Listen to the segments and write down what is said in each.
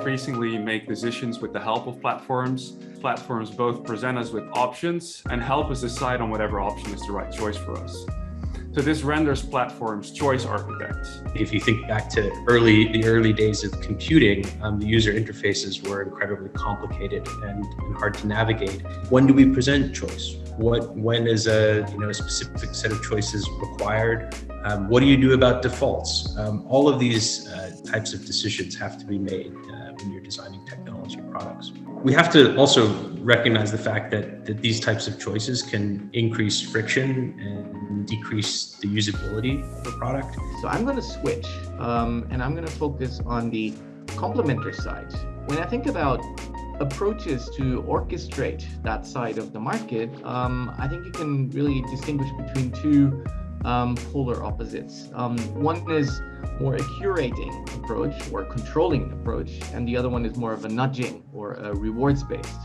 increasingly make decisions with the help of platforms. Platforms both present us with options and help us decide on whatever option is the right choice for us. So this renders platforms choice architects. If you think back to the early days of computing, the user interfaces were incredibly complicated and hard to navigate. When do we present choice? When is a specific set of choices required? What do you do about defaults? All of these types of decisions have to be made when you're designing technology products. We have to also recognize the fact that these types of choices can increase friction and decrease the usability of a product. So I'm going to switch and I'm going to focus on the complementary side. When I think about approaches to orchestrate that side of the market, I think you can really distinguish between two polar opposites. One is more a curating approach or controlling approach, and the other one is more of a nudging or a rewards-based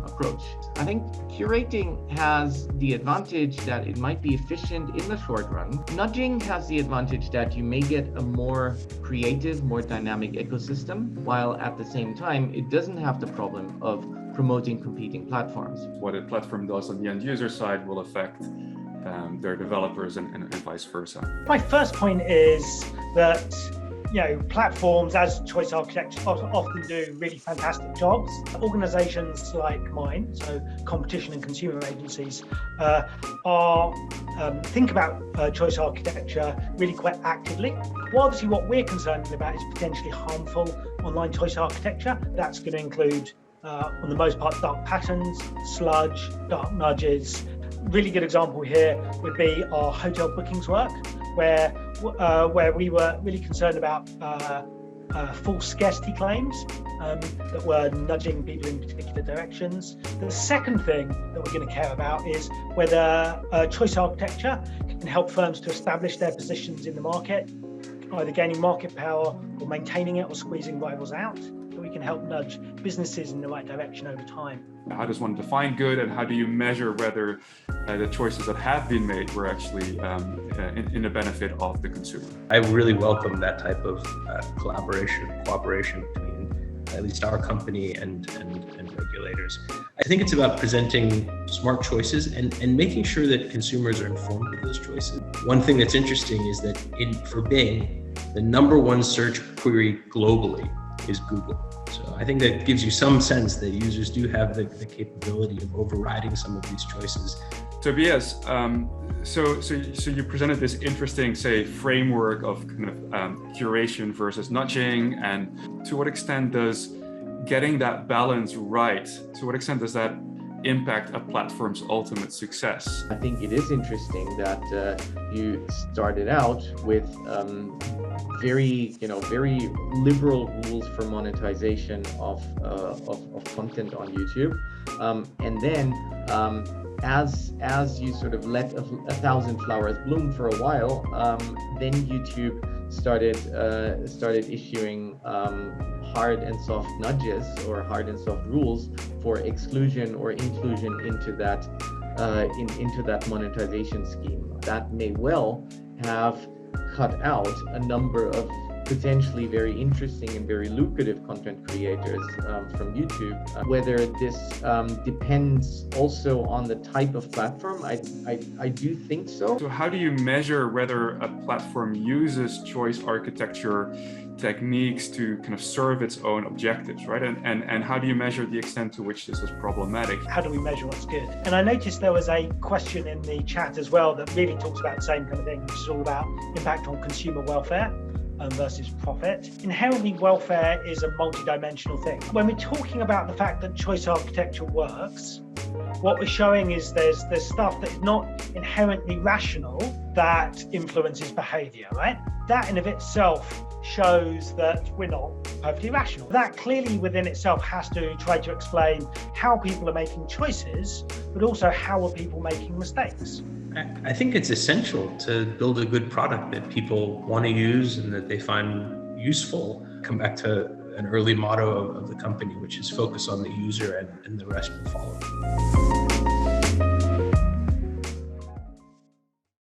approach. I think curating has the advantage that it might be efficient in the short run. Nudging has the advantage that you may get a more creative, more dynamic ecosystem, while at the same time, it doesn't have the problem of promoting competing platforms. What a platform does on the end user side will affect their developers and vice versa. My first point is that platforms as choice architects often do really fantastic jobs. Organizations like mine, so competition and consumer agencies, think about choice architecture really quite actively. Well, obviously what we're concerned about is potentially harmful online choice architecture. That's going to include, on the most part, dark patterns, sludge, dark nudges. Really good example here would be our hotel bookings work, where we were really concerned about false scarcity claims that were nudging people in particular directions. The second thing that we're going to care about is whether choice architecture can help firms to establish their positions in the market, either gaining market power or maintaining it or squeezing rivals out. So we can help nudge businesses in the right direction over time. How does one define good, and how do you measure whether the choices that have been made were actually in the benefit of the consumer? I really welcome that type of collaboration and cooperation between at least our company and regulators. I think it's about presenting smart choices and making sure that consumers are informed of those choices. One thing that's interesting is that for Bing, the #1 search query globally is Google. So I think that gives you some sense that users do have the capability of overriding some of these choices. Tobias, so you presented this interesting, framework of kind of curation versus nudging, and to what extent does getting that balance right, to what extent does that impact a platform's ultimate success? I think it is interesting that you started out with very liberal rules for monetization of content on YouTube, and then as you sort of let a thousand flowers bloom for a while, then YouTube started issuing hard and soft nudges or hard and soft rules for exclusion or inclusion into that into that monetization scheme. That may well have cut out a number of potentially very interesting and very lucrative content creators from YouTube. Whether this depends also on the type of platform, I do think so. So how do you measure whether a platform uses choice architecture techniques to kind of serve its own objectives, right? And how do you measure the extent to which this is problematic? How do we measure what's good? And I noticed there was a question in the chat as well that really talks about the same kind of thing, which is all about impact on consumer welfare versus profit. Inherently, welfare is a multi-dimensional thing. When we're talking about the fact that choice architecture works, what we're showing is there's stuff that is not inherently rational that influences behavior, right? That in of itself shows that we're not perfectly rational. That clearly within itself has to try to explain how people are making choices, but also how are people making mistakes. I think it's essential to build a good product that people want to use and that they find useful. Come back to an early motto of the company, which is focus on the user and the rest will follow.